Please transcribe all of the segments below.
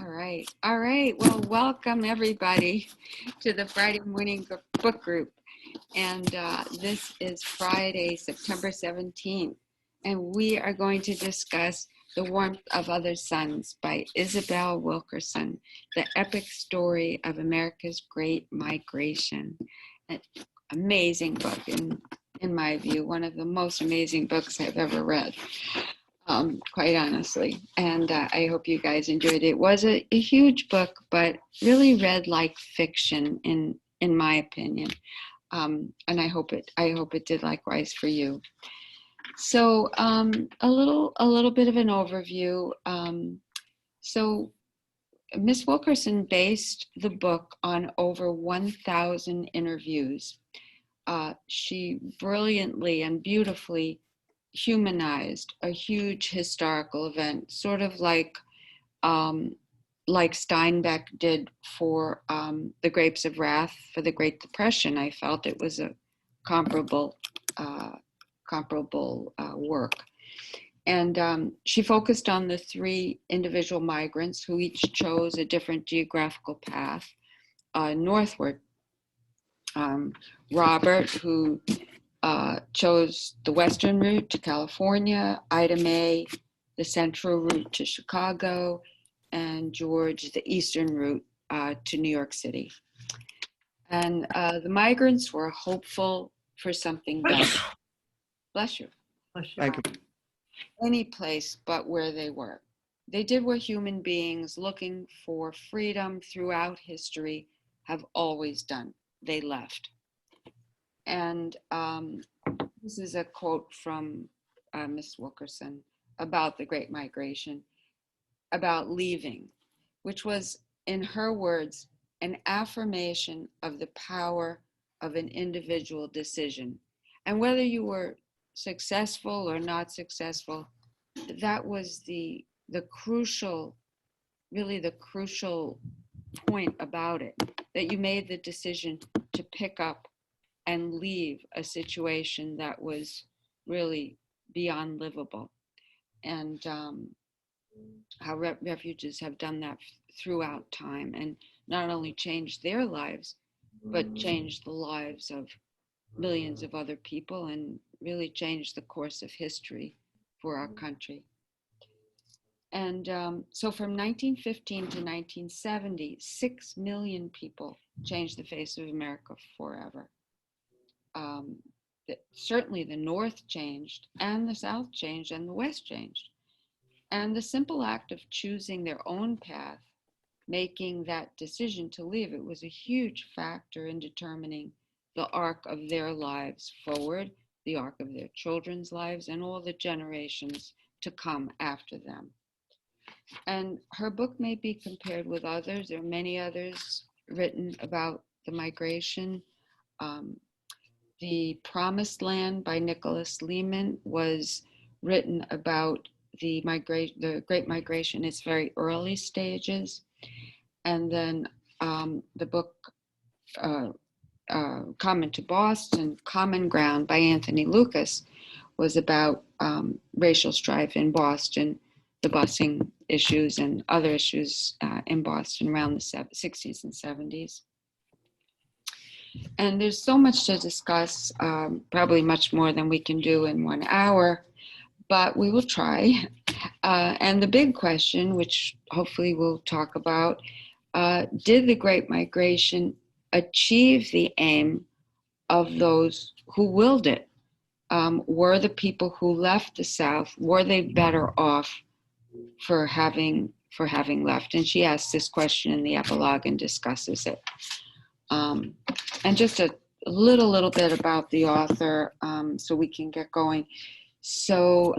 All right. Well, welcome everybody to the Friday morning book group. And this is Friday, September 17th. And we are going to discuss The Warmth of Other Suns by Isabel Wilkerson, the epic story of America's Great Migration. An amazing book, in my view, one of the most amazing books I've ever read. Quite honestly. And I hope you guys enjoyed it. It was a huge book, but really read like fiction in my opinion. And I hope it did likewise for you. So a little bit of an overview. So Miss Wilkerson based the book on over 1,000 interviews. She brilliantly and beautifully humanized a huge historical event, sort of like Steinbeck did for The Grapes of Wrath for the Great Depression. I felt it was a comparable work. And she focused on the three individual migrants who each chose a different geographical path northward. Robert, who chose the western route to California, Ida Mae, the central route to Chicago, and George, the eastern route to New York City. And the migrants were hopeful for something better. Bless you. Thank you. Any place but where they were. They did what human beings looking for freedom throughout history have always done. They left. And this is a quote from Miss Wilkerson about the Great Migration, about leaving, which was, in her words, an affirmation of the power of an individual decision. And whether you were successful or not successful, that was the crucial point about it, that you made the decision to pick up and leave a situation that was really beyond livable. And how refugees have done that throughout time, and not only changed their lives, but changed the lives of millions of other people, and really changed the course of history for our country. And so from 1915 to 1970, 6 million people changed the face of America forever. Certainly the North changed, and the South changed, and the West changed. And the simple act of choosing their own path, making that decision to leave, it was a huge factor in determining the arc of their lives forward, the arc of their children's lives, and all the generations to come after them. And her book may be compared with others. There are many others written about the migration. The Promised Land by Nicholas Lemann was written about the Great Migration, its very early stages. And then the book Common to Boston, Common Ground by Anthony Lucas was about racial strife in Boston, the busing issues and other issues in Boston around the 60s and 70s. And there's so much to discuss, probably much more than we can do in 1 hour, but we will try. And the big question, which hopefully we'll talk about, did the Great Migration achieve the aim of those who willed it? Were the people who left the South, were they better off for having left? And she asks this question in the epilogue and discusses it. And just a little bit about the author, so we can get going. So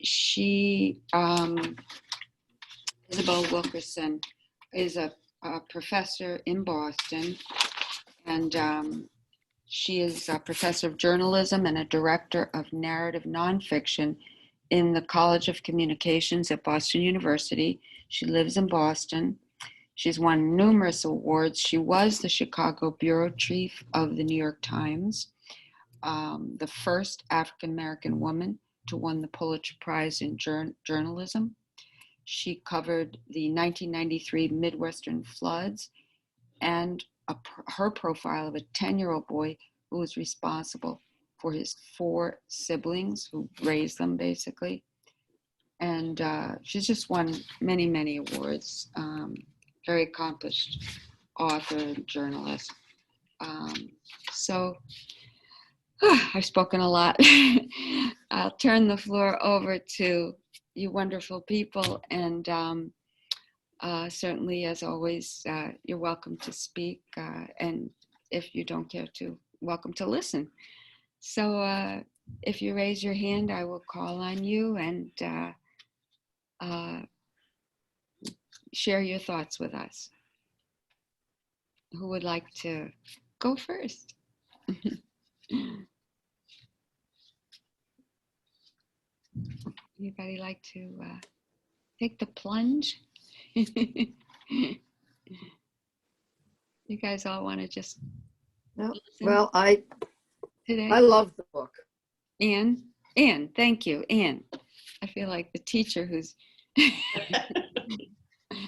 she, Isabel Wilkerson, is a professor in Boston, and she is a professor of journalism and a director of narrative nonfiction in the College of Communications at Boston University. She lives in Boston. She's won numerous awards. She was the Chicago bureau chief of the New York Times, the first African-American woman to win the Pulitzer Prize in journalism. she covered the 1993 Midwestern floods and her profile of a 10-year-old boy who was responsible for his 4 siblings who raised them, basically. And she's just won many, many awards. Very accomplished author and journalist. So I've spoken a lot. I'll turn the floor over to you wonderful people. And certainly, as always, you're welcome to speak. And if you don't care to, welcome to listen. So if you raise your hand, I will call on you and share your thoughts with us. Who would like to go first? Anybody like to take the plunge? You guys all want to just no. listen Well, I today? love the book. Anne, thank you, Anne. I feel like the teacher who's.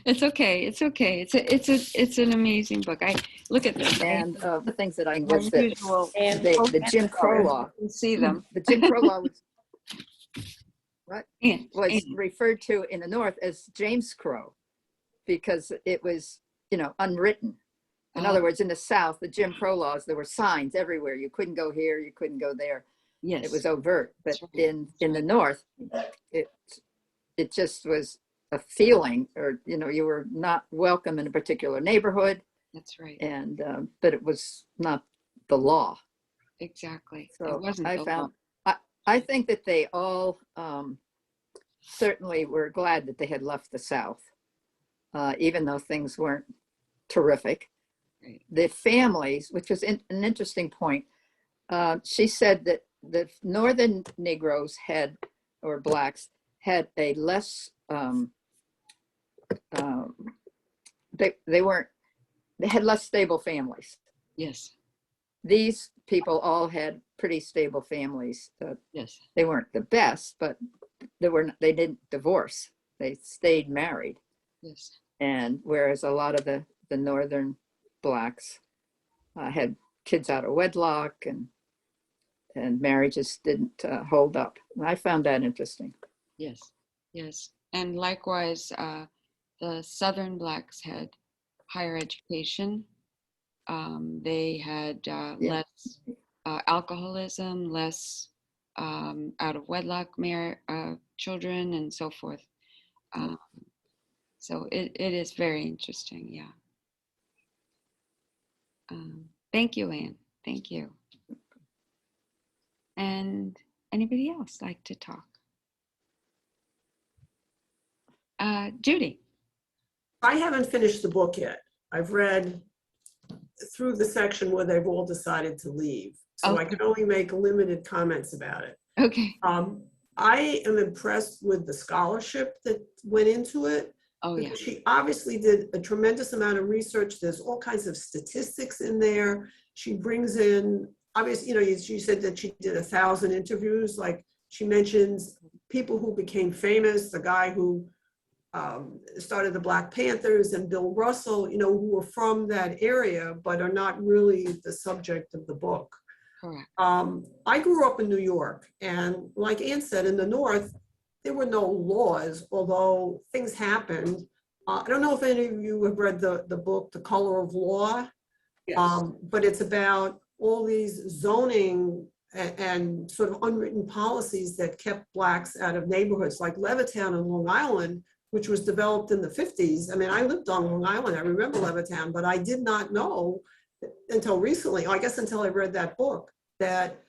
It's okay. It's an amazing book. I look at this And the things that I was that unusual. the Jim Crow law. You can see them. The Jim Crow law was Anne, referred to in the North as James Crow because it was, unwritten. In other words, in the South, the Jim Crow laws, there were signs everywhere. You couldn't go here, you couldn't go there. yes, It was overt. But That's right. in the North, it just was a feeling, or you were not welcome in a particular neighborhood, That's right. and but it was not the law. Exactly. It So wasn't I the found law. I think that they all certainly were glad that they had left the South, even though things weren't terrific. Right. The families, which was an interesting point, she said that the Northern Negroes had, or Blacks, had a less, they had less stable families. Yes. These people all had pretty stable families. Yes. They weren't the best, but they didn't divorce. They stayed married. Yes. And whereas a lot of the Northern Blacks had kids out of wedlock, and marriages didn't hold up. And I found that interesting. Yes. Yes. And likewise, the Southern Blacks had higher education. They had less alcoholism, less out of wedlock children, and so forth. So it is very interesting. Yeah. Thank you, Anne. Thank you. And anybody else like to talk? Judy. I haven't finished the book yet. I've read through the section where they've all decided to leave. So I can only make limited comments about it. Okay. I am impressed with the scholarship that went into it. Oh, yeah. She obviously did a tremendous amount of research. There's all kinds of statistics in there. She brings in, obviously, she said that she did 1,000 interviews. Like, she mentions people who became famous, the guy who started the Black Panthers, and Bill Russell, who were from that area, but are not really the subject of the book. Correct. I grew up in New York, and like Anne said, in the North, there were no laws, although things happened. I don't know if any of you have read the book, The Color of Law, Yes. but it's about all these zoning and sort of unwritten policies that kept Blacks out of neighborhoods like Levittown on Long Island, which was developed in the 50s. I mean, I lived on Long Island, I remember Levittown, but I did not know until recently, I guess until I read that book, that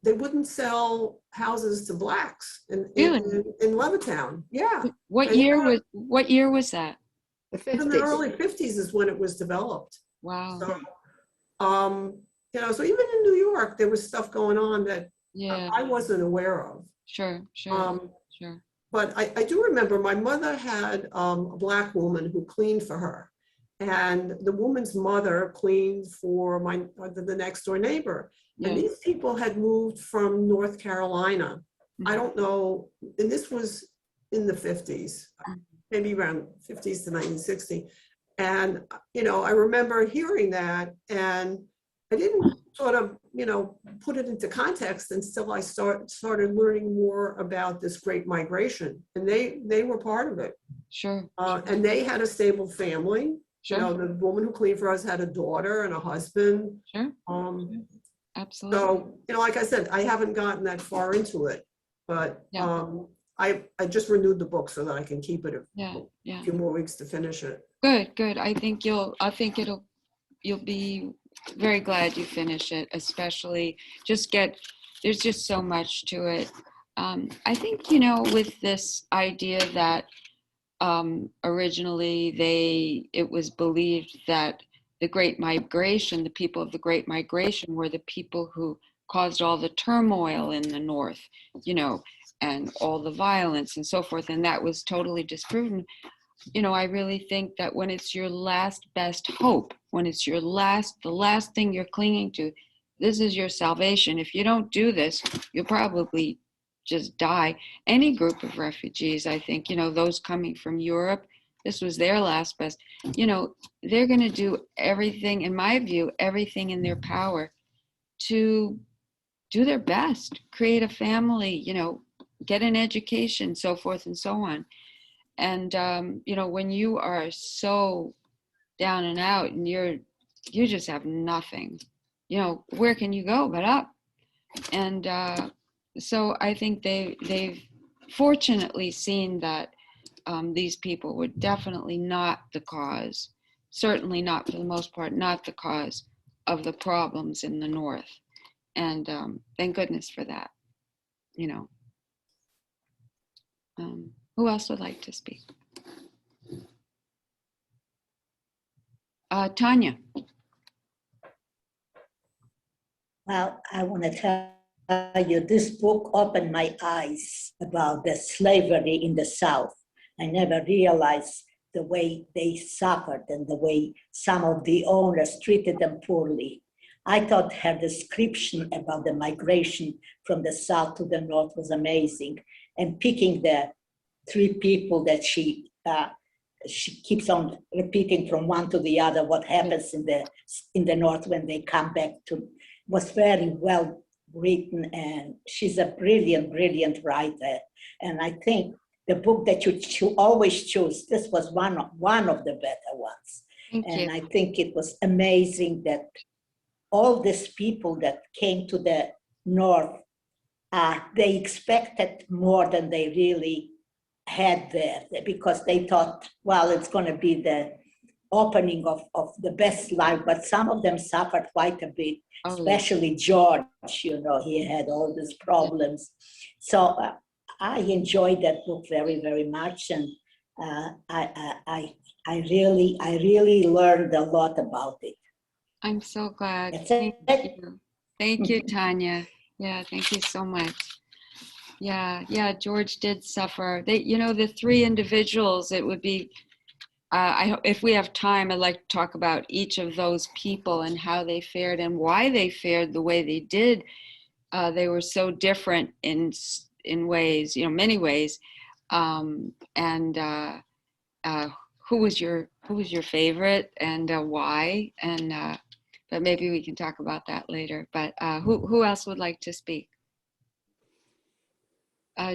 they wouldn't sell houses to Blacks in Levittown. Yeah. What year was that? The 50s. In the early 50s is when it was developed. Wow. So, so even in New York, there was stuff going on that I wasn't aware of. Sure. But I do remember my mother had a Black woman who cleaned for her. And the woman's mother cleaned for the next door neighbor. Yeah. And these people had moved from North Carolina. Mm-hmm. I don't know, and this was in the 50s, maybe around 50s to 1960. And, I remember hearing that, and I didn't sort of, put it into context until I started learning more about this Great Migration. And they were part of it. Sure. And they had a stable family. Sure. The woman who cleaned for us had a daughter and a husband. Sure. Absolutely. So, like I said, I haven't gotten that far into it, but Yeah. I just renewed the book so that I can keep it Yeah. a few more weeks to finish it. Good. I think you'll be very glad you finish it, especially there's just so much to it. I think, with this idea that originally it was believed that the Great Migration, the people of the Great Migration were the people who caused all the turmoil in the North, and all the violence and so forth. And that was totally disproven. I really think that when it's your last best hope, when it's the last thing you're clinging to, this is your salvation. If you don't do this, you'll probably just die. Any group of refugees, I think, those coming from Europe, this was their last best. They're going to do everything, in my view, everything in their power to do their best, create a family, get an education, so forth and so on. And, when you are so down and out and you just have nothing, where can you go but up? And so I think they've fortunately seen that these people were definitely not the cause, certainly not for the most part, not the cause of the problems in the North. And thank goodness for that, Who else would like to speak? Tanya. Well, I want to tell you, this book opened my eyes about the slavery in the South. I never realized the way they suffered and the way some of the owners treated them poorly. I thought her description about the migration from the South to the North was amazing. And picking the three people that she keeps on repeating from one to the other, what happens in the North when they come back to, was very well written, and she's a brilliant writer. And I think the book that you always choose, this was one of the better ones. Thank you. I think it was amazing that all these people that came to the North, they expected more than they really had there, because they thought, well, it's going to be the opening of the best life, but some of them suffered quite a bit, especially George, he had all these problems. So I enjoyed that book very, very much, and I really learned a lot about it. I'm so glad. That's Thank it. you. Thank you, Tanya. Yeah, thank you so much. Yeah, George did suffer. The three individuals, it would be, if we have time, I'd like to talk about each of those people and how they fared and why they fared the way they did. They were so different in ways, many ways. Who was your favorite and why? And but maybe we can talk about that later. But who else would like to speak?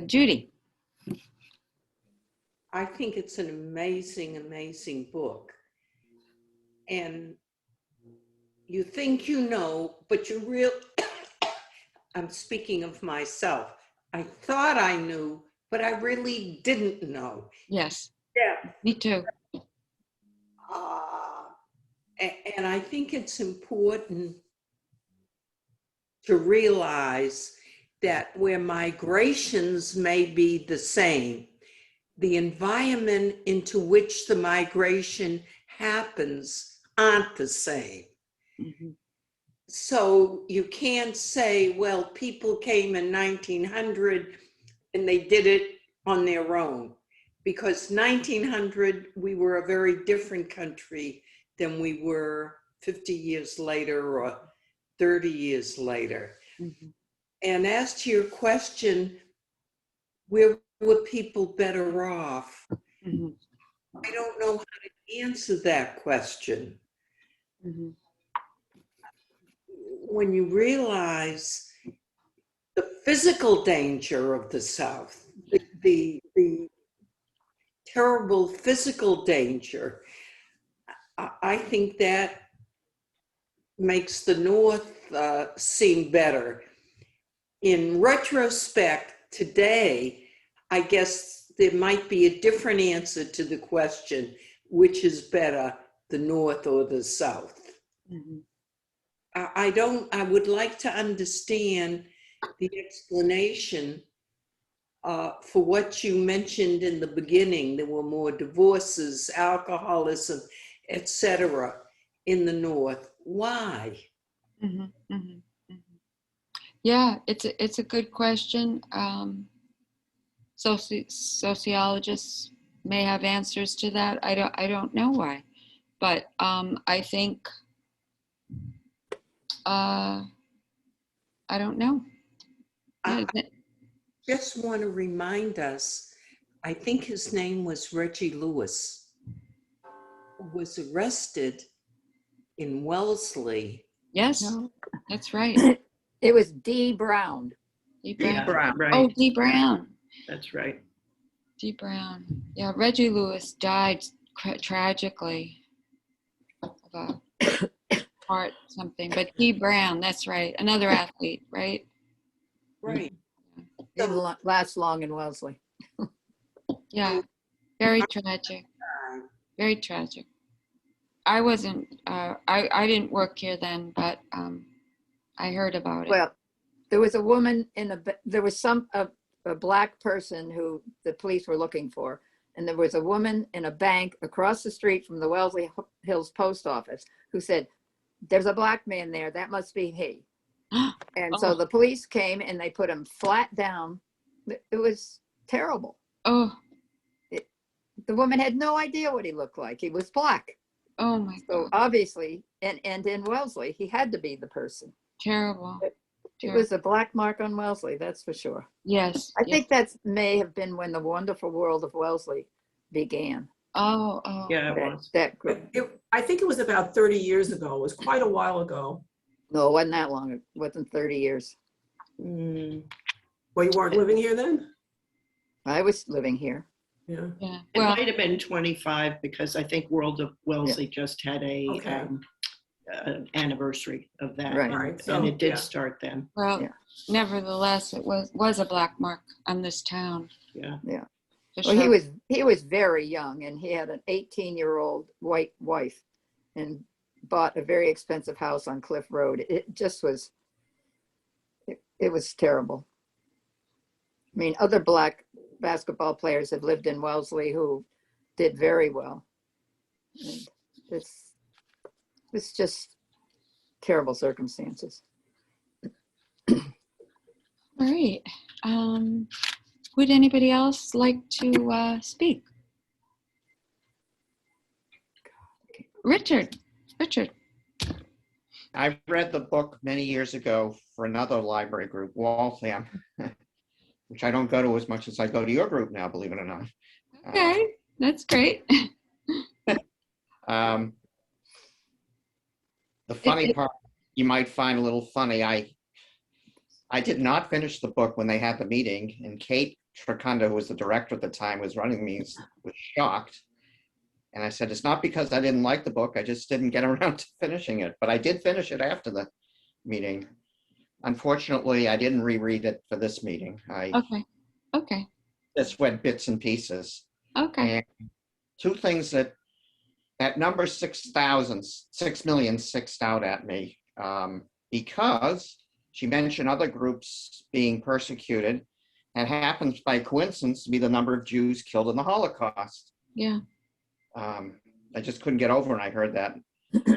Judy. I think it's an amazing book. And you think but you I'm speaking of myself. I thought I knew, but I really didn't know. Yes. Yeah. Me too. And I think it's important to realize that where migrations may be the same, the environment into which the migration happens aren't the same. Mm-hmm. So you can't say, well, people came in 1900 and they did it on their own. Because 1900, we were a very different country than we were 50 years later or 30 years later. Mm-hmm. And as to your question, where were people better off? Mhm, I don't know how to answer that question. mhm. When you realize the physical danger of the South, the terrible physical danger, I think that makes the North seem better. In retrospect, today, I guess there might be a different answer to the question, which is better, the North or the South? Mhm. I would like to understand the explanation for what you mentioned in the beginning. There were more divorces, alcoholism, etc. in the North. Why? Mhm, mhm, mhm. Yeah, it's a good question. Sociologists may have answers to that. I don't know why, but I think I don't know. Yeah, I just want to remind us, I think his name was Reggie Lewis, who was arrested in Wellesley. yes, No, that's right. it was Dee Brown. D. Yeah, Brown. right. Oh, D. Brown. That's right. D. Brown. Yeah, Reggie Lewis died tragically of a heart something, but D. Brown, that's right. Another athlete, right? Right. Didn't last long in Wellesley. Yeah, very tragic. Very tragic. I wasn't, I didn't work here then, but I heard about it. Well, there was a woman there was a black person who the police were looking for. And there was a woman in a bank across the street from the Wellesley Hills post office who said, "There's a black man there. That must be he." And so Oh. the police came and they put him flat down. It was terrible. Oh, The woman had no idea what he looked like. He was black. oh my So God. obviously, and in Wellesley, he had to be the person. Terrible. It was a black mark on Wellesley, that's for sure. Yes. I yes. think that may have been when the wonderful world of Wellesley began. Oh, oh. Yeah, it was. That group. I think it was about 30 years ago. It was quite a while ago. No, it wasn't that long. It wasn't 30 years. Mm. Well, you weren't living here then? I was living here. Yeah. Yeah. It Well, might have been 25 because I think World of Wellesley just had Okay. an anniversary of that. Right. And, All right, so, and it did yeah. start then. well, Yeah. nevertheless, it was a black mark on this town. Yeah. For Well, sure. he was very young, and he had an 18-year-old white wife and bought a very expensive house on Cliff Road. It just was, it was terrible. I mean, other black basketball players have lived in Wellesley who did very well. And it's just terrible circumstances. All right. Would anybody else like to speak? Richard. I read the book many years ago for another library group, Waltham, which I don't go to as much as I go to your group now, believe it or not. Okay, that's great. The funny part, you might find a little funny, I did not finish the book when they had the meeting, and Kate Tracunda, who was the director at the time, was running the meetings, was shocked. And I said, it's not because I didn't like the book, I just didn't get around to finishing it. But I did finish it after the meeting. Unfortunately, I didn't reread it for this meeting. I Okay. just went bits and pieces. Okay. And two things that number 6,000, 6 million sixed out at me, because she mentioned other groups being persecuted, and happens by coincidence to be the number of Jews killed in the Holocaust. Yeah. I just couldn't get over when I heard that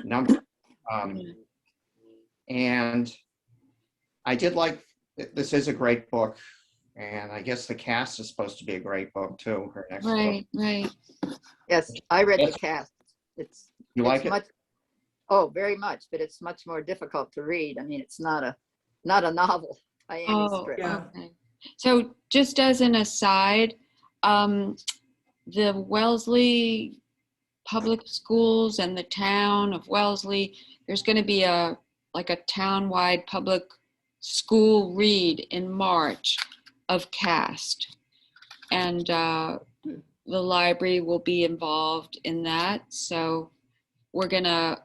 number. And I did like, this is a great book, and I guess The Cast is supposed to be a great book too, her next book. Right. Yes, I read Yes. the cast. You like it? Much, oh, very much, but it's much more difficult to read. I mean, it's not a novel by any Oh, stretch. Yeah. okay. So just as an aside, the Wellesley Public Schools and the town of Wellesley, there's going to be a town-wide public school read in March of Caste. And the library will be involved in that. So we're going to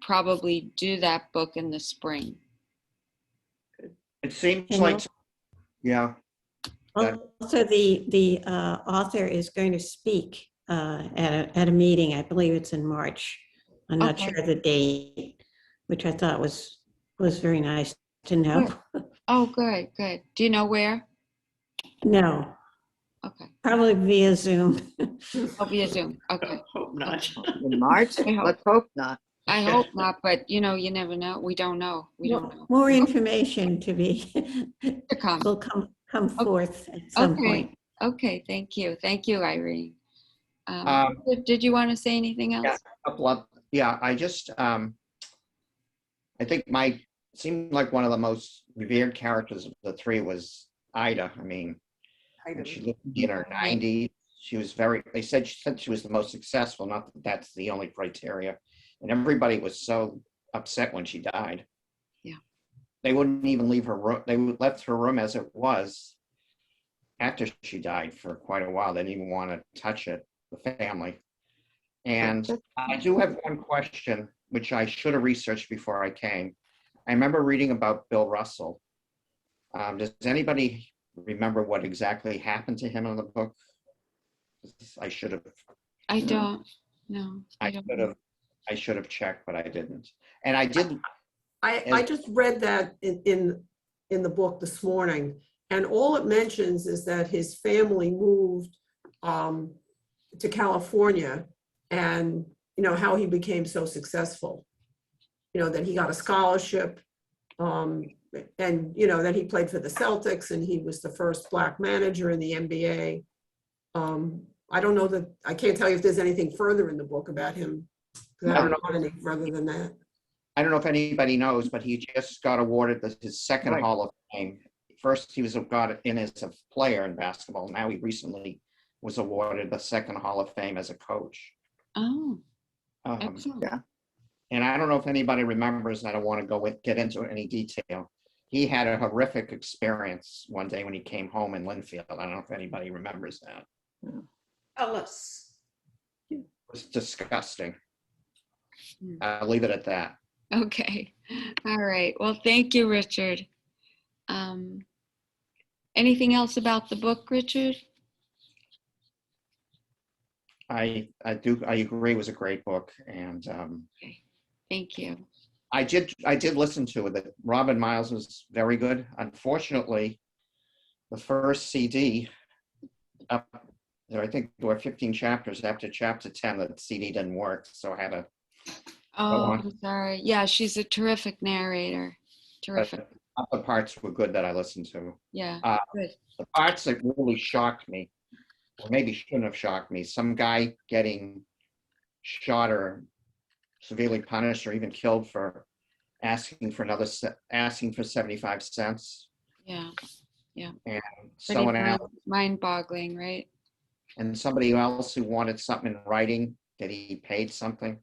probably do that book in the spring. It seems And like, yeah, Also, the author is going to speak at a meeting. I believe it's in March. I'm not Okay. sure of the date, which I thought was very nice to know. Oh, good, good. Do you know where? No, Okay. probably via Zoom. Oh, via Zoom. Okay. Hope not. In March? I hope. Let's hope not. I hope not, but you never know. We don't know. We don't know. More information to be To come. will come forth at some Okay. point. Okay, thank you. Thank you, Irene. Um, Did you want to say anything else? I just, I think seemed like one of the most revered characters of the three was Ida. I mean, when she lived in her 90s. They said she was the most successful, not that that's the only criteria. And everybody was so upset when she died. Yeah. They wouldn't even leave her room. They left her room as it was after she died for quite a while. They didn't even want to touch it, the family. And I do have one question, which I should have researched before I came. I remember reading about Bill Russell. Does anybody remember what exactly happened to him in the book? I should have. I don't. No, I don't. I should have checked, but I didn't. And I did. I just read that in the book this morning, and all it mentions is that his family moved to California, and how he became so successful. That he got a scholarship, and that he played for the Celtics, and he was the first Black manager in the NBA. I don't know that I can't tell you if there's anything further in the book about him. I don't know any further than that. I don't know if anybody knows, but he just got awarded his second Right. Hall of Fame. First, he got in as a player in basketball. Now he recently was awarded the second Hall of Fame as a coach. Oh, Um, excellent. yeah. And I don't know if anybody remembers, and I don't want to get into any detail. He had a horrific experience one day when he came home in Linfield. I don't know if anybody remembers that. Tell us. It was disgusting. Hmm. I'll leave it at that. Okay. All right. Well, thank you, Richard. Anything else about the book, Richard? I agree. It was a great book, and Thank you. I did listen to it. Robin Miles was very good. Unfortunately, the first CD up there, I think there were 15 chapters. After chapter 10, the CD didn't work, so I had to. Oh, on. I'm sorry. Yeah, she's a terrific narrator. Terrific. Other parts were good that I listened to. Yeah. Good. The parts that really shocked me, or maybe shouldn't have shocked me, some guy getting shot or severely punished or even killed for asking for 75 cents. Yeah. And someone else, Mind-boggling, right? and somebody else who wanted something in writing that he paid something,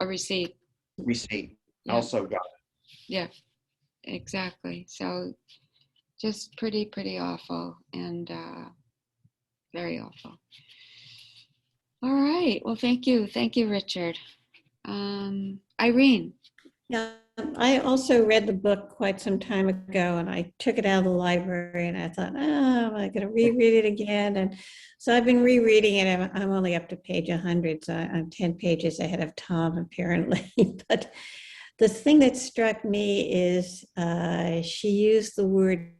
A receipt. receipt, Yeah. also got it. Yeah. Exactly. So just pretty awful and very awful. All right. Well, thank you. Thank you, Richard. Irene. Yeah, I also read the book quite some time ago, and I took it out of the library, and I thought, I'm going to reread it again. And so I've been rereading it. I'm only up to page 100, so I'm 10 pages ahead of Tom, apparently. But the thing that struck me is she used the word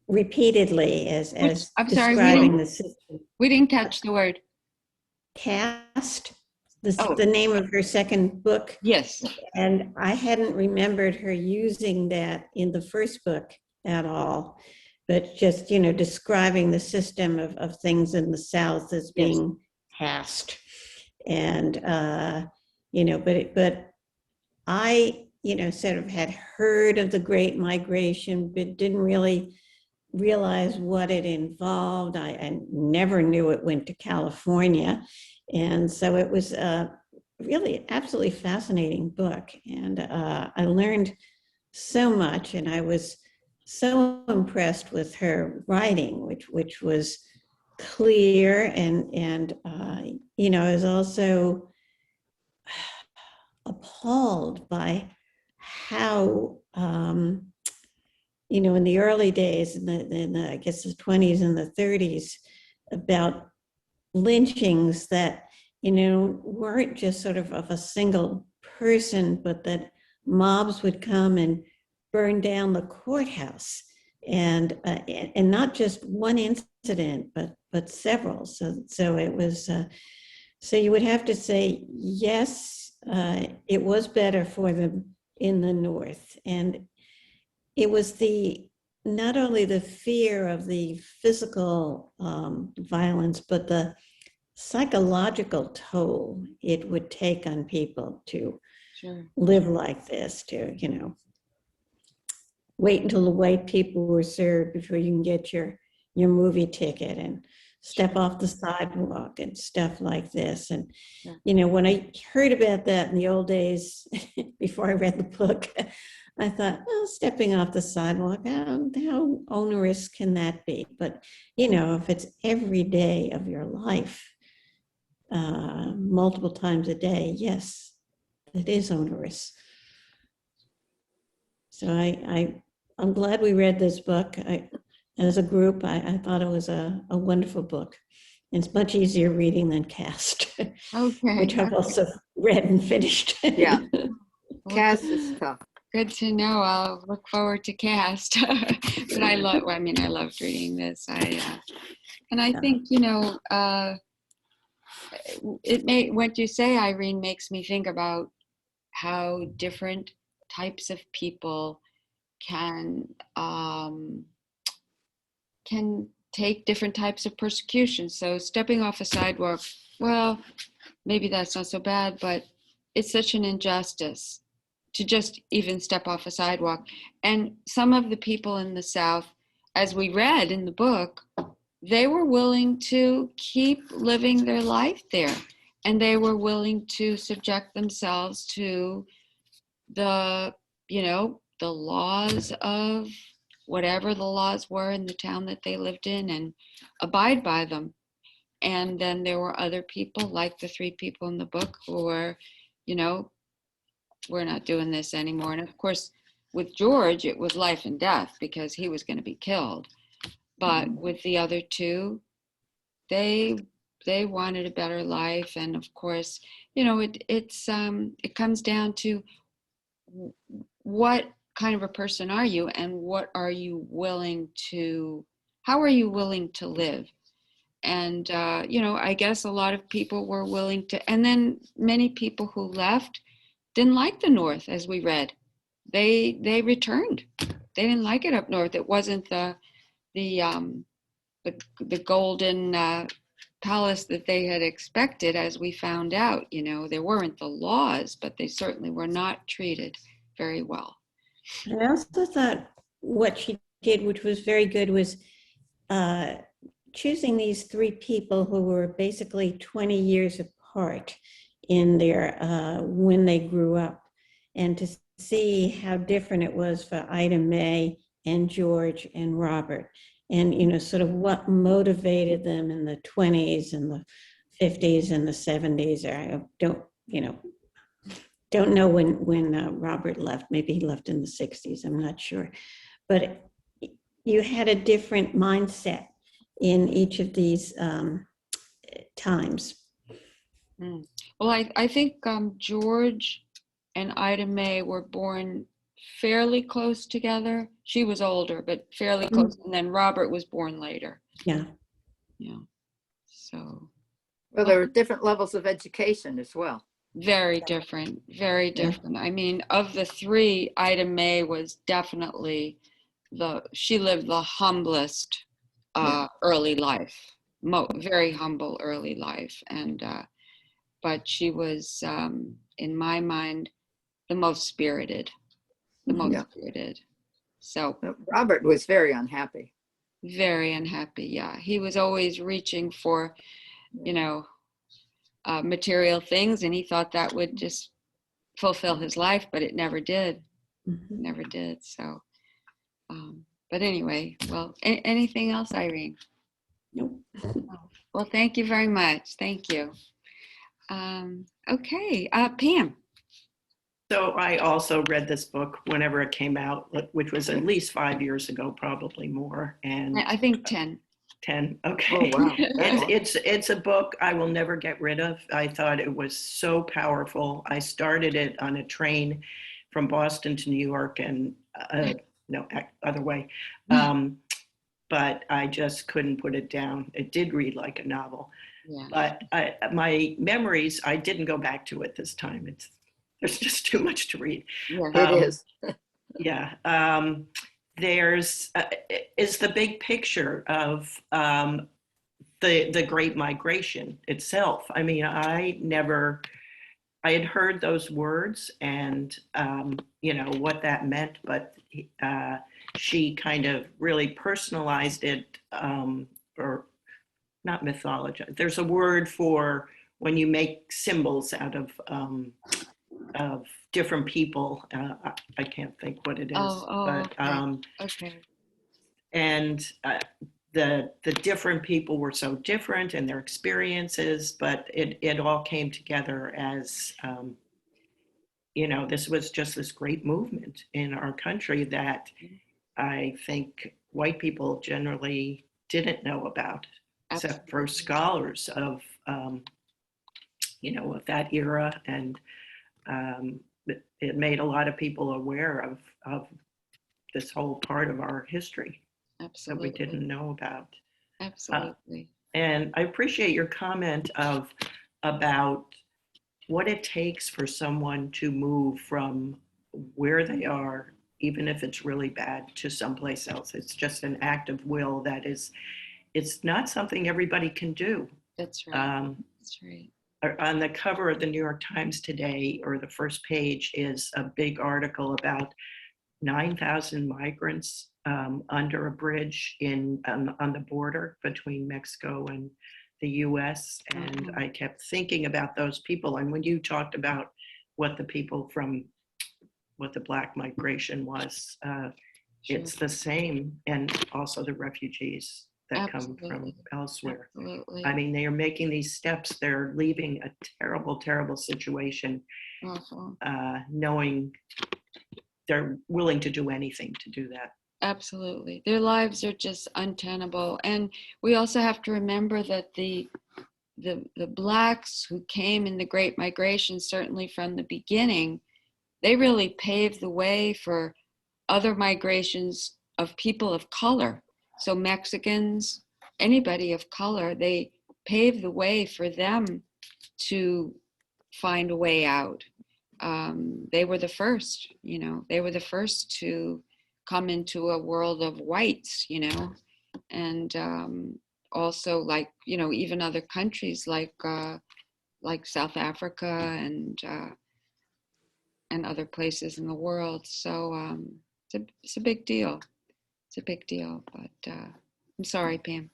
repeatedly as I'm sorry, describing the system. We didn't catch the word. Caste, Oh. the name of her second book. Yes. And I hadn't remembered her using that in the first book at all, but just, describing the system of things in the South as being caste. And, but I, sort of had heard of the Great Migration, but didn't really realize what it involved. I never knew it went to California. And so it was really absolutely fascinating book. And I learned so much, and I was so impressed with her writing, which was clear and you know, I was also appalled by how you know, in the early days, in the I guess the 20s and the 30s, about lynchings that, you know, weren't just sort of a single person, but that mobs would come and burn down the courthouse, and not just one incident, but several. So it was. So you would have to say yes, it was better for them in the North, and it was the not only the fear of the physical violence, but the psychological toll it would take on people to Sure. live like this, to, you know, wait until the white people were served before you can get your movie ticket, and step off the sidewalk and stuff like this. And, Yeah. you know, when I heard about that in the old days, before I read the book, I thought, well, stepping off the sidewalk, how onerous can that be? But, you know, if it's every day of your life, multiple times a day, yes, it is onerous. So I'm glad we read this book. As a group, I thought it was a wonderful book. It's much easier reading than Caste, Okay. which I've also read and finished. Yeah. Well, Cass is tough. good to know. I'll look forward to Cast. But I love. I mean, I loved reading this. And I think, you know, what you say, Irene, makes me think about how different types of people can take different types of persecution. So stepping off a sidewalk, well, maybe that's not so bad, but it's such an injustice to just even step off a sidewalk. And some of the people in the South, as we read in the book, they were willing to keep living their life there. And they were willing to subject themselves to the, you know, the laws of whatever the laws were in the town that they lived in, and abide by them. And then there were other people, like the three people in the book, who were, you know, we're not doing this anymore. And of course, with George, it was life and death because he was going to be killed. But with the other two, they wanted a better life. And of course, you know, it comes down to what kind of a person are you, and what are you willing to, how are you willing to live? And, you know, I guess a lot of people were willing to, and then many people who left didn't like the North, as we read. They returned. They didn't like it up north. It wasn't the golden palace that they had expected, as we found out. You know, there weren't the laws, but they certainly were not treated very well. I also thought what she did, which was very good, was choosing these three people who were basically 20 years apart in their when they grew up, and to see how different it was for Ida May and George and Robert, and, you know, sort of what motivated them in the 20s and the 50s and the 70s. Or I don't know when Robert left. Maybe he left in the 60s. I'm not sure. But you had a different mindset in each of these times. Well, I think George and Ida May were born fairly close together. She was older, but fairly close. And then Robert was born later. Yeah. Yeah. So. Well, there were different levels of education as well. Very different, very different. I mean, of the three, Ida May was definitely she lived the humblest early life, very humble early life. And, but she was, in my mind, the most spirited, So, Robert was very unhappy. very unhappy. Yeah, he was always reaching for, you know, material things, and he thought that would just fulfill his life, but it never did. Never did. So, but anyway, well, anything else, Irene? Nope. Well, thank you very much. Thank you. Okay, Pam. So I also read this book whenever it came out, which was at least 5 years ago, probably more. And I think 10. 10. Okay. Oh, wow. It's a book I will never get rid of. I thought it was so powerful. I started it on a train from Boston to New York, and no, other way. But I just couldn't put it down. It did read like a novel. Yeah. But my memories, I didn't go back to it this time. There's just too much to read. Yeah. It is. Yeah. There's is the big picture of the Great Migration itself. I mean, I had heard those words and you know what that meant, but she kind of really personalized it, or not mythology. There's a word for when you make symbols out of different people. I can't think what it is, but Okay. and the different people were so different in their experiences, but it all came together as you know, this was just this great movement in our country that I think white people generally didn't know about, except for scholars of you know, of that era, and it made a lot of people aware of this whole part of our history Absolutely. that we didn't know about. Absolutely. And I appreciate your comment about what it takes for someone to move from where they are, even if it's really bad, to someplace else. It's just an act of will it's not something everybody can do. That's right. That's right. On the cover of the New York Times today, or the first page, is a big article about 9,000 migrants under a bridge on the border between Mexico and the US. And I kept thinking about those people. And when you talked about what the Black migration was, it's the same. And also the refugees that come from elsewhere. Absolutely. I mean, they are making these steps. They're leaving a terrible, terrible situation, knowing they're willing to do anything to do that. Absolutely. Their lives are just untenable. And we also have to remember that the Blacks who came in the Great Migration, certainly from the beginning, they really paved the way for other migrations of people of color. So Mexicans, anybody of color, they paved the way for them to find a way out. They were the first, you know, they were the first to come into a world of whites, you know, and also, like, you know, even other countries like South Africa and other places in the world. So it's a big deal. It's a big deal, but I'm sorry, Pam.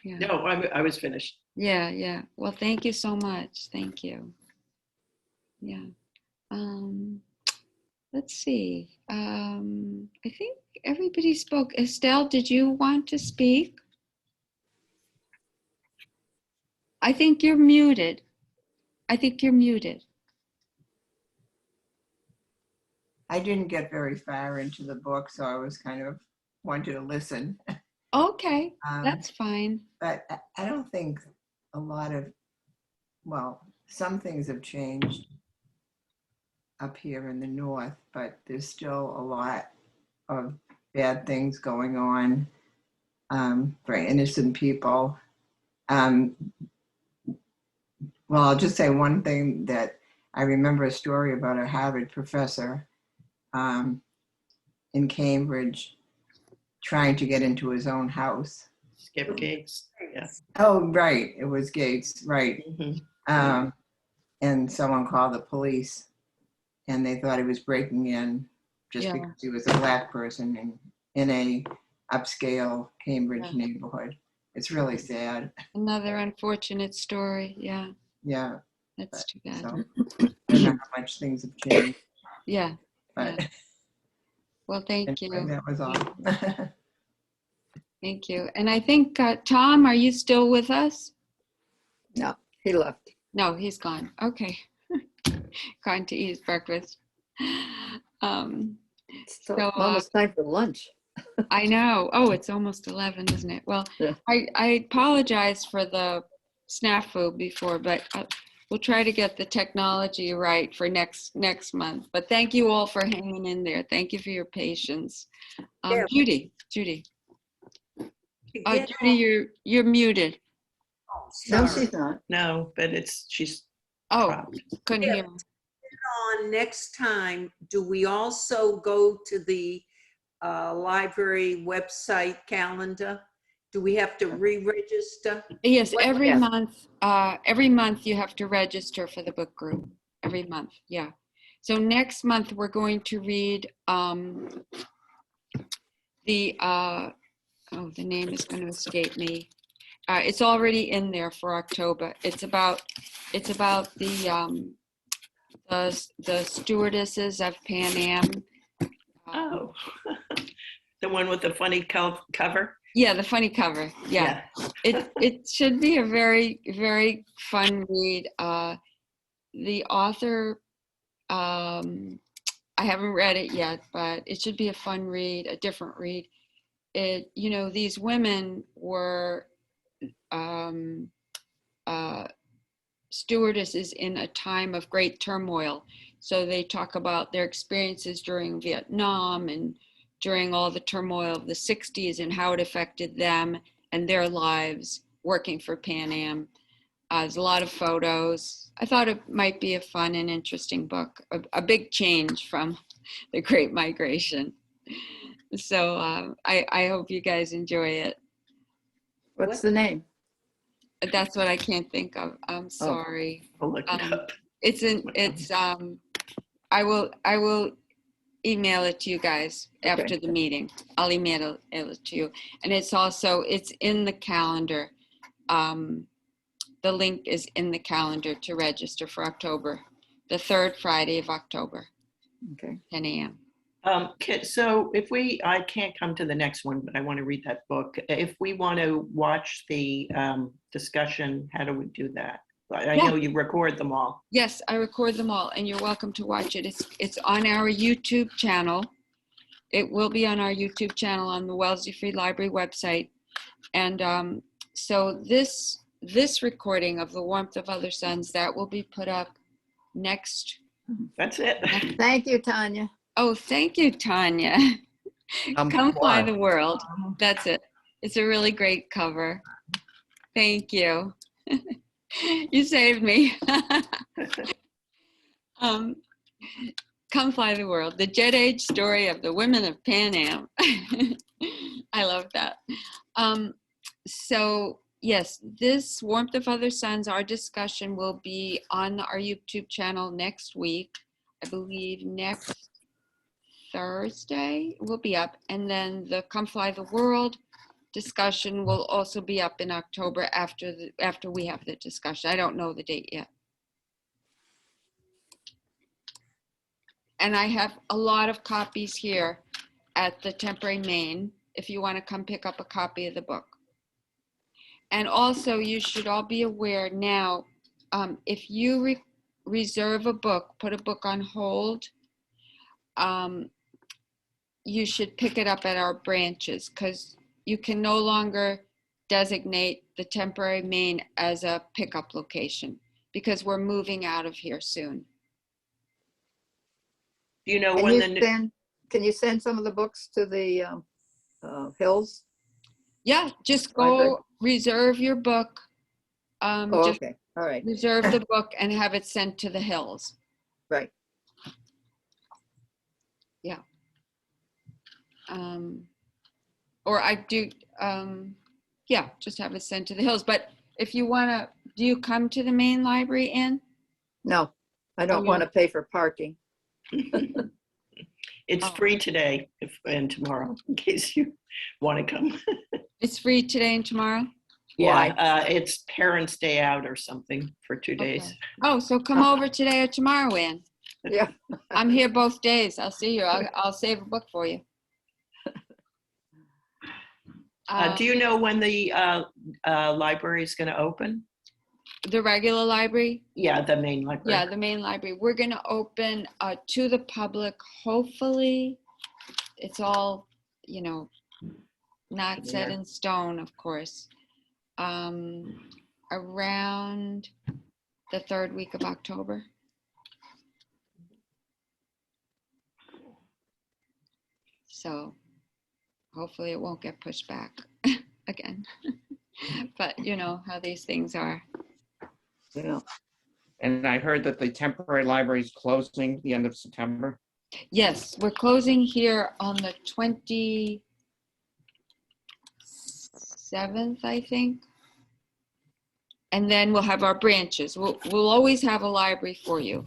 Yeah. No, I was finished. Yeah, yeah. Well, thank you so much. Thank you. Yeah. Let's see. I think everybody spoke. Estelle, did you want to speak? I think you're muted. I think you're muted. I didn't get very far into the book, so I was kind of wanted to listen. Okay, that's fine. But I don't think a lot of, well, some things have changed up here in the north, but there's still a lot of bad things going on for innocent people. Well, I'll just say one thing, that I remember a story about a Harvard professor in Cambridge trying to get into his own house. Skip Gates. Yes. Oh, right. It was Gates. Right. Mm-hmm. And someone called the police and they thought he was breaking in just because he was a Black person in a upscale Cambridge Yeah. neighborhood. It's really sad. Another unfortunate story. Yeah, Yeah. that's too bad. So I don't know how much things have changed, Yeah, but well, thank anyway, you. that was all. Thank you. And I think, Tom, are you still with us? No, he left. No, he's gone. Okay. Gone to eat his breakfast. It's So, almost time for lunch. I know. Oh, it's almost 11, isn't it? Well, Yeah. I apologize for the snafu before, but we'll try to get the technology right for next month. But thank you all for hanging in there. Thank you for your patience. Yeah. Judy. Get Judy, you're muted. on, No, sorry. she's not. No, but she's Oh, dropped. couldn't Yeah. hear. On next time, do we also go to the library website calendar? Do we have to re-register? Yes, What- every Yes. month. Every month you have to register for the book group. Every month, yeah. So next month we're going to read the name is going to escape me. It's already in there for October. It's about the stewardesses of Pan Am. Oh, the one with the funny cover? Yeah, the funny cover. Yeah. It should be a very, very fun read. The author, I haven't read it yet, but it should be a fun read, a different read. These women were stewardesses in a time of great turmoil. So they talk about their experiences during Vietnam and during all the turmoil of the 60s and how it affected them and their lives working for Pan Am. There's a lot of photos. I thought it might be a fun and interesting book, a big change from the Great Migration. So I hope you guys enjoy it. What's the name? That's what I can't think of. I'm sorry. I'll look it up. I will email it to you guys after Okay. the meeting. I'll email it to you. And it's in the calendar. The link is in the calendar to register for October, the third Friday of October, Okay. 10 a.m. So I can't come to the next one, but I want to read that book. If we want to watch the discussion, how do we do that? I know you record them all. Yes, I record them all, and you're welcome to watch it. It's on our YouTube channel. It will be on our YouTube channel on the Wellesley Free Library website. And so this recording of The Warmth of Other Suns, that will be put up next. That's it. Thank you, Tanya. Oh, thank you, Tanya. Come Fly the World. That's it. It's a really great cover. Thank you. You saved me. Come Fly the World, the Jet Age story of the women of Pan Am. I love that. So yes, this Warmth of Other Suns, our discussion will be on our YouTube channel next week. I believe next Thursday will be up. And then the Come Fly the World discussion will also be up in October after we have the discussion. I don't know the date yet. And I have a lot of copies here at the Temporary Maine if you want to come pick up a copy of the book. And also you should all be aware now, if you reserve a book, put a book on hold, you should pick it up at our branches because you can no longer designate the Temporary Maine as a pickup location because we're moving out of here soon. Do you know Can when you send some of the books to the Hills? Yeah, just Library. go reserve your book. Just Okay. All right. reserve the book and have it sent to the Hills. Right. Yeah. Or I do, yeah, just have it sent to the Hills. But if you want to, do you come to the main library, Ann? No, I don't Oh, want to pay for parking. It's Oh. free today and tomorrow, in case you want to come. It's free today and tomorrow? Why? Yeah, it's Parents' Day out or something for 2 days. Okay. Oh, so come over today or tomorrow, Ann. Yeah. I'm here both days. I'll see you. I'll save a book for you. Do you know when the library is going to open? The regular library? Yeah, the main library. Yeah, the main library. We're going to open to the public. Hopefully, it's all, you know, not set in stone, of course. Around the third week of October. So hopefully it won't get pushed back again. But you know how these things are. Yeah. And I heard that the temporary library is closing the end of September. Yes, we're closing here on the 27th, I think. And then we'll have our branches. We'll always have a library for you.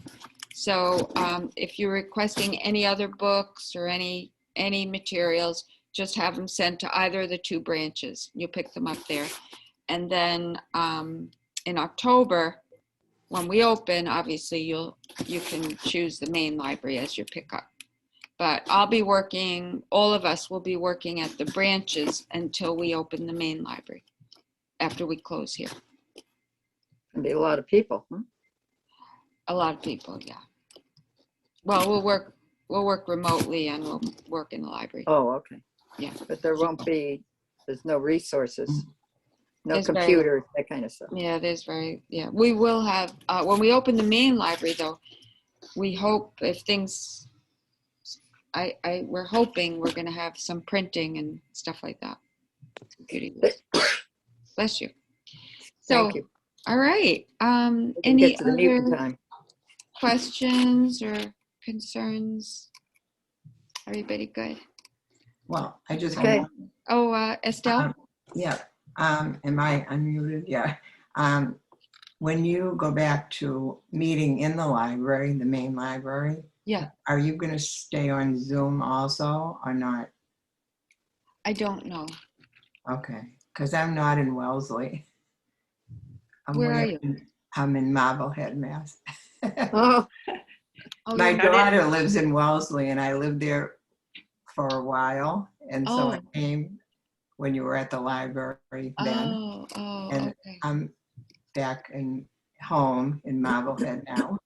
So if you're requesting any other books or any materials, just have them sent to either of the 2 branches. You pick them up there. And then in October, when we open, obviously you can choose the main library as your pickup. But I'll be working, all of us will be working at the branches until we open the main library, after we close here. There'll be a lot of people. Huh? A lot of people, yeah. Well, we'll work remotely and we'll work in the library. Oh, okay. Yeah. But there's no resources, no There's very- computers, that kind of stuff. Yeah, we will have, when we open the main library though, we hope if things, we're hoping we're gonna have some printing and stuff like that. Computer use. Bless you. So, Thank you. all right, We can any get to the mutant other time. questions or concerns? Everybody good? Well, I just. Okay. Oh, Estelle? Yeah, am I unmuted? Yeah. When you go back to meeting in the library, the main library, Yeah, are you gonna stay on Zoom also or not? I don't know. Okay, because I'm not in Wellesley. Where are you? I'm in Marblehead, Mass. Oh, Oh, My you're- daughter lives in Wellesley and I lived there for a while. And so I Oh. came when you were at the library then. Oh, And okay. I'm back in home in Marblehead now.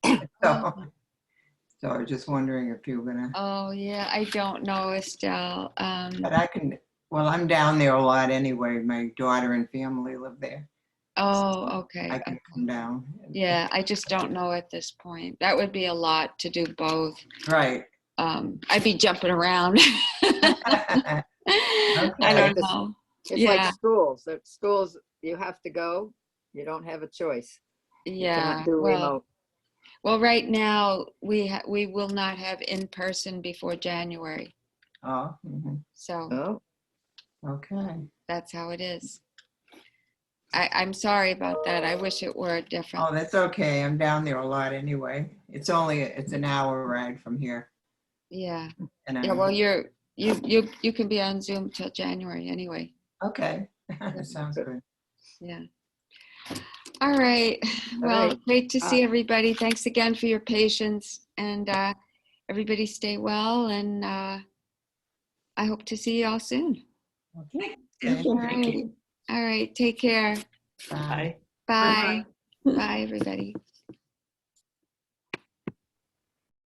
Oh. So I was just wondering if you were gonna, Oh, yeah, I don't know, Estelle. but I can, well, I'm down there a lot anyway. My daughter and family live there. Oh, okay. I can come down. Yeah, I just don't know at this point. That would be a lot to do both. Right. I'd be jumping around. I don't know. it's Yeah. like schools. At schools, you have to go. You don't have a choice. You Yeah. cannot do Well, remote. well, right now we will not have in person before January. Oh, mhm. So Oh, Okay. that's how it is. I'm sorry about that. I wish it were different. Oh, that's okay. I'm down there a lot anyway. It's an hour ride from here. Yeah. And Yeah. Well, you can be on Zoom till January anyway. okay. That sounds good. Yeah. All right. Well, right. great to see everybody. Thanks again for your patience, and everybody stay well, and I hope to see you all soon. Okay. All right. All right. Take care. Bye. Bye. Bye. Bye, everybody.